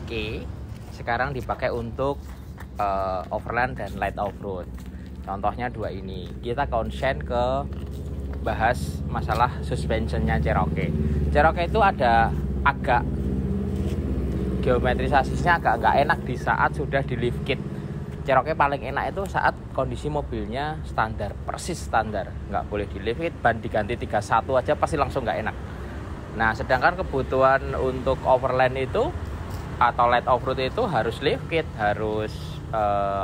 Cherokee sekarang dipakai untuk overland dan light off-road. Contohnya dua ini. Kita konsen ke bahas masalah suspensionnya Cherokee. Cherokee itu ada agak geometrisasinya agak nggak enak di saat sudah di lift kit. Cherokee paling enak itu saat kondisi mobilnya standar, persis standar, nggak boleh di lift kit, ban diganti 31 aja pasti langsung nggak enak. Nah, sedangkan kebutuhan untuk overland itu atau light off-road itu harus lift kit, harus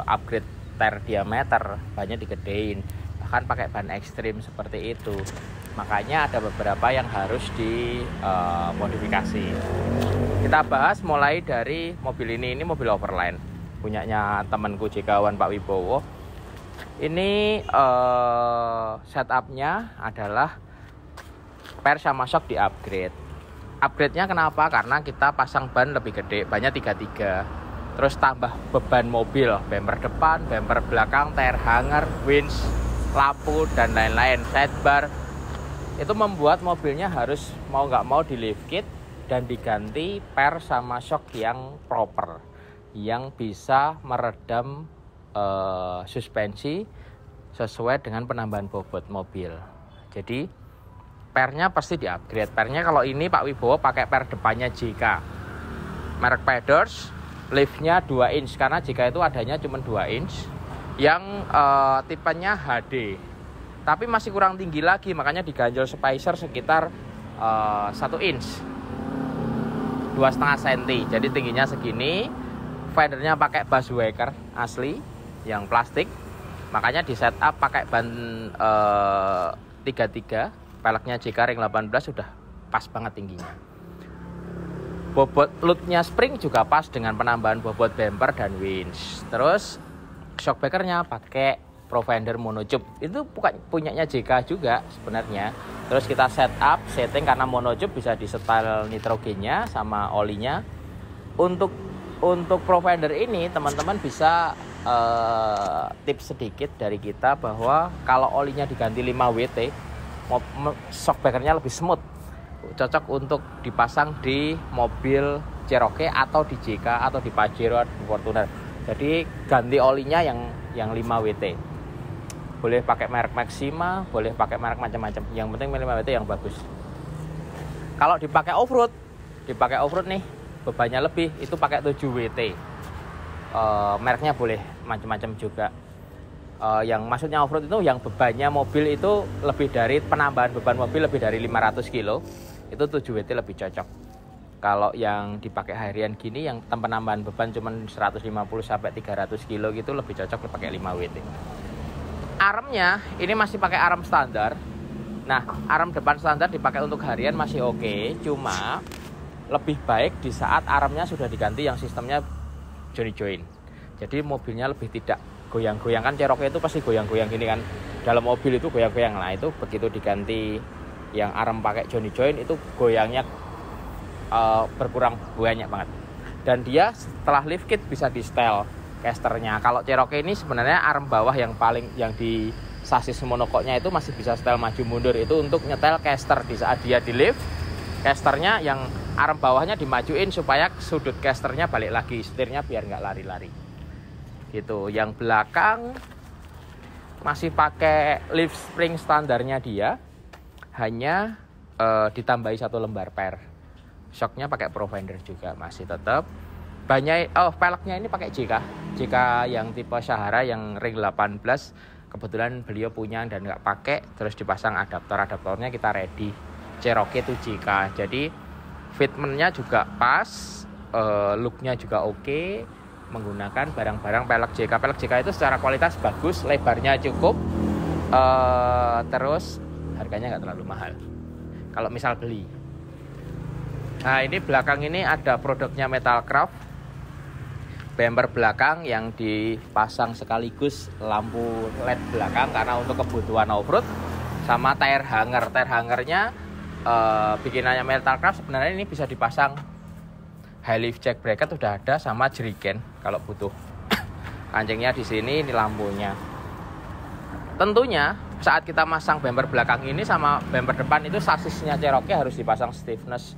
upgrade tire diameter, bannya digedein, bahkan pakai ban ekstrim seperti itu. Makanya ada beberapa yang harus dimodifikasi. Kita bahas mulai dari mobil ini mobil overland punyanya temanku Jekawan Pak Wibowo. Ini setupnya adalah per sama shock di upgrade. Upgrade-nya kenapa? Karena kita pasang ban lebih gede, bannya 33. Terus tambah beban mobil, bumper depan, bumper belakang, tire hanger, winch, lampu dan lain-lain, sidebar. Itu membuat mobilnya harus mau nggak mau di lift kit dan diganti per sama shock yang proper, yang bisa meredam suspensi sesuai dengan penambahan bobot mobil. Jadi pernya pasti di upgrade. Pernya kalau ini Pak Wibowo pakai per depannya JK, merek Peders, liftnya 2 inch karena JK itu adanya cuma 2 inch, yang tipenya HD. Tapi masih kurang tinggi lagi, makanya diganjel spacer sekitar 1 inch, 2,5 cm. Jadi tingginya segini. Fendernya pakai Bushwacker asli yang plastik. Makanya di setup pakai ban 33. Peleknya JK ring 18 sudah pas banget tingginya. Bobot loadnya spring juga pas dengan penambahan bobot bumper dan winch. Terus shockbreakernya pakai Profender monotube. Itu punyanya JK juga sebenarnya. Terus kita setting karena monotube bisa disetel nitrogennya sama olinya. Untuk Profender ini teman-teman bisa tips sedikit dari kita bahwa kalau olinya diganti 5 WT, shockbreakernya lebih smooth, cocok untuk dipasang di mobil Cherokee atau di JK atau di Pajero atau di Fortuner. Jadi ganti olinya yang 5 WT. Boleh pakai merek Maxima, boleh pakai merek macam-macam. Yang penting 5 WT yang bagus. Kalau dipakai off-road nih, bebannya lebih, itu pakai 7 WT. Mereknya boleh macam-macam juga. Yang maksudnya off-road itu yang bebannya mobil itu lebih dari penambahan beban mobil lebih dari 500 kilo, itu 7 WT lebih cocok. Kalau yang dipakai harian gini yang penambahan beban cuma 150 sampai 300 kilo gitu, lebih cocok pakai 5 WT. Armnya ini masih pakai arm standar. Nah, arm depan standar dipakai untuk harian masih oke, cuma lebih baik di saat armnya sudah diganti yang sistemnya johnny join. Jadi mobilnya lebih tidak goyang-goyang. Kan Cherokee itu pasti goyang-goyang gini kan, dalam mobil itu goyang-goyang. Nah, itu begitu diganti yang arm pakai johnny join itu goyangnya berkurang banyak banget. Dan dia setelah lift kit bisa di setel casternya. Kalau Cherokee ini sebenarnya arm bawah yang di sasis monokoknya itu masih bisa setel maju mundur, itu untuk nyetel caster di saat dia di lift. Casternya yang arm bawahnya dimajuin supaya sudut casternya balik lagi, setirnya biar nggak lari-lari gitu. Yang belakang masih pakai lift spring standarnya dia, hanya ditambahi 1 lembar per. Shocknya pakai Profender juga masih tetap. Peleknya ini pakai JK yang tipe Sahara yang ring 18. Kebetulan beliau punya dan nggak pakai, terus dipasang adaptornya kita ready. Cherokee itu JK, jadi fitmentnya juga pas, looknya juga oke, menggunakan barang-barang pelek JK. Pelek JK itu secara kualitas bagus, lebarnya cukup, terus harganya nggak terlalu mahal kalau misal beli. Nah, ini belakang ini ada produknya Metalcraft, bumper belakang yang dipasang sekaligus lampu LED belakang karena untuk kebutuhan off-road, sama tire hanger. Tire hangernya bikinannya Metalcraft sebenarnya ini bisa dipasang high lift jack bracket udah ada, sama jerigen kalau butuh. Kancingnya di sini, ini lampunya. Tentunya saat kita masang bumper belakang ini sama bumper depan itu sasisnya Cherokee harus dipasang stiffness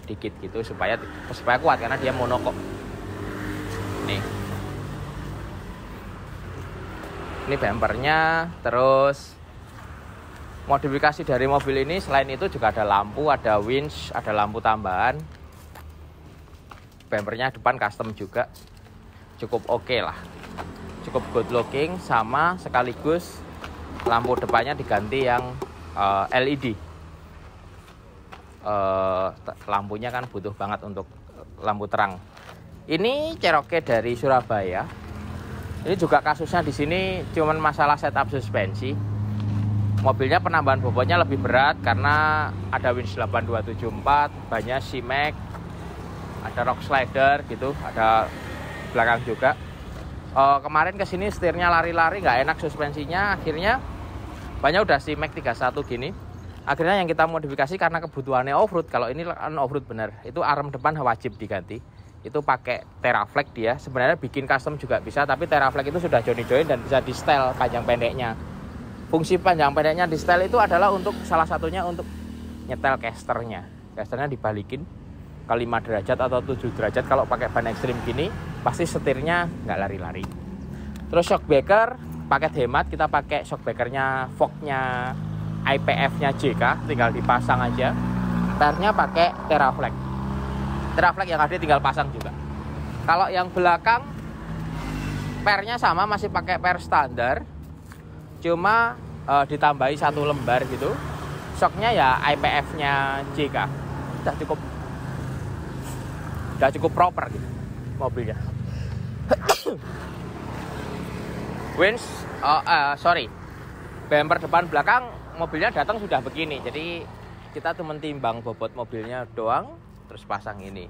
dikit gitu supaya kuat karena dia monokok. Nih. Ini bumpernya. Terus modifikasi dari mobil ini selain itu juga ada lampu, ada winch, ada lampu tambahan. Bumpernya depan custom juga. Cukup oke lah. Cukup good looking, sama sekaligus lampu depannya diganti yang LED. Lampunya kan butuh banget untuk lampu terang. Ini Cherokee dari Surabaya. Ini juga kasusnya di sini cuman masalah setup suspensi. Mobilnya penambahan bobotnya lebih berat karena ada winch 8274, banyak C-Max, ada rock slider gitu, ada belakang juga. Kemarin kesini setirnya lari-lari, nggak enak suspensinya, akhirnya banyak udah C-Max 31 gini. Akhirnya yang kita modifikasi karena kebutuhannya off-road. Kalau ini kan off-road bener, itu arm depan wajib diganti. Itu pakai Teraflex dia. Sebenarnya bikin custom juga bisa, tapi Teraflex itu sudah join dan bisa di style panjang pendeknya. Fungsi panjang pendeknya di style itu adalah untuk salah satunya untuk nyetel casternya. Casternya dibalikin ke 5 derajat atau 7 derajat. Kalau pakai ban ekstrim gini pasti setirnya nggak lari-lari. Terus shock breaker paket hemat, kita pakai shock breakernya Fox-nya IPF-nya JK, tinggal dipasang aja. Pernya pakai Teraflex. Teraflex yang ada tinggal pasang juga. Kalau yang belakang pernya sama, masih pakai per standar, cuma ditambahi 1 lembar gitu. Shocknya ya IPF-nya JK. Udah cukup proper gitu mobilnya. Winch, bumper depan belakang mobilnya datang sudah begini. Jadi kita cuma timbang bobot mobilnya doang, terus pasang ini.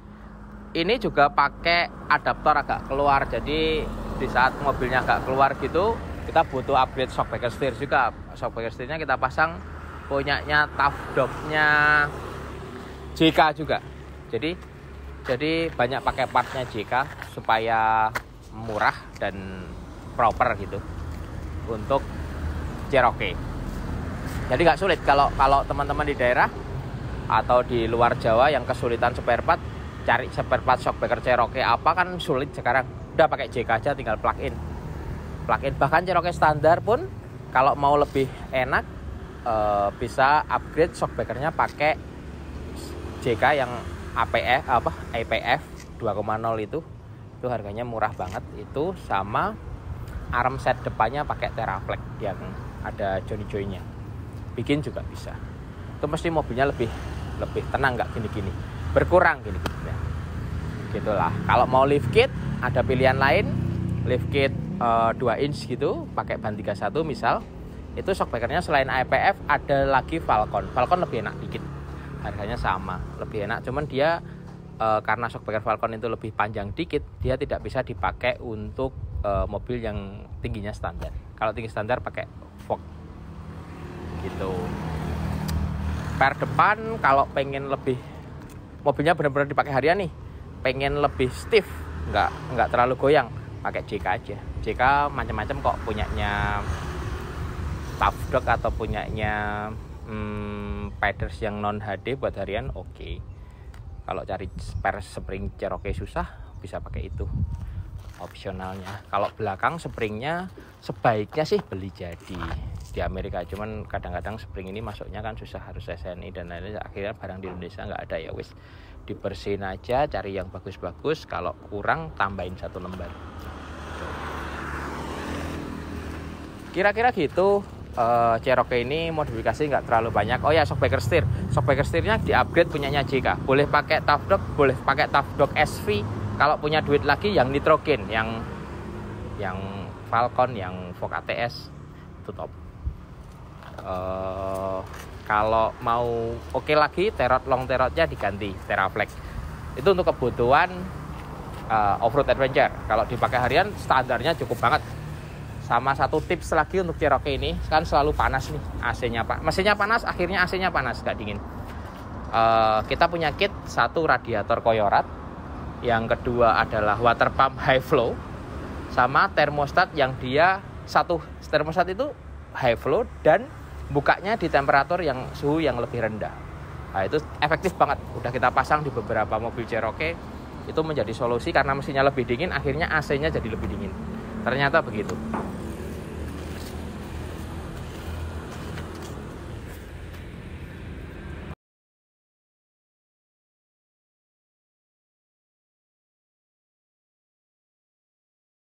Ini juga pakai adaptor agak keluar. Jadi di saat mobilnya agak keluar gitu, kita butuh upgrade shock breaker steer juga. Shock breaker steernya kita pasang punyanya Tough Dog-nya JK juga. Jadi banyak pakai partnya JK supaya murah dan proper gitu untuk Cherokee. Jadi nggak sulit kalau teman-teman di daerah atau di luar Jawa yang kesulitan spare part, cari spare part shock breaker Cherokee apa kan sulit sekarang. Udah pakai JK aja, tinggal plug in. Bahkan Cherokee standar pun kalau mau lebih enak bisa upgrade shock breakernya pakai JK yang IPF 2.0 itu harganya murah banget itu, sama arm set depannya pakai Teraflex yang ada join-joinnya. Bikin juga bisa. Itu mesti mobilnya lebih tenang, nggak gini-gini, berkurang gini-gini ya. Gitulah. Kalau mau lift kit ada pilihan lain, lift kit 2 inch gitu pakai ban 31 misal. Itu shock breakernya selain IPF ada lagi Falcon. Falcon lebih enak dikit. Harganya sama, lebih enak, cuman dia karena shock breaker Falcon itu lebih panjang dikit, dia tidak bisa dipakai untuk mobil yang tingginya standar. Kalau tinggi standar pakai Fox gitu. Per depan kalau pengen lebih, mobilnya benar-benar dipakai harian nih, pengen lebih stiff, nggak terlalu goyang, pakai JK aja. JK macam-macam kok, punyanya Tough Dog atau punyanya Peders yang non HD buat harian oke. Kalau cari spare spring Cherokee susah, bisa pakai itu opsionalnya. Kalau belakang springnya sebaiknya sih beli jadi di Amerika, cuman kadang-kadang spring ini masuknya kan susah, harus SNI dan lain-lain. Akhirnya barang di Indonesia nggak ada, ya wis dibersihin aja, cari yang bagus-bagus. Kalau kurang tambahin 1 lembar. Kira-kira gitu. Cherokee ini modifikasi nggak terlalu banyak. Oh ya, shock breaker steer. Shock breaker steernya di-upgrade punyanya JK. Boleh pakai Tough Dog, boleh pakai Tough Dog SV. Kalau punya duit lagi yang nitrogen, yang Falcon, yang Fox ATS itu top. Kalau mau oke lagi, long terotnya diganti Teraflex. Itu untuk kebutuhan off-road adventure. Kalau dipakai harian standarnya cukup banget. Sama satu tips lagi untuk Cherokee ini, kan selalu panas nih AC-nya Pak. Mesinnya panas, akhirnya AC-nya panas, gak dingin. Kita punya kit, 1 radiator Koyorat, yang kedua adalah water pump high flow, sama termostat yang dia termostat itu high flow dan bukanya di temperatur yang suhu yang lebih rendah. Nah, itu efektif banget. Udah kita pasang di beberapa mobil Cherokee, itu menjadi solusi karena mesinnya lebih dingin, akhirnya AC-nya jadi lebih dingin. Ternyata begitu.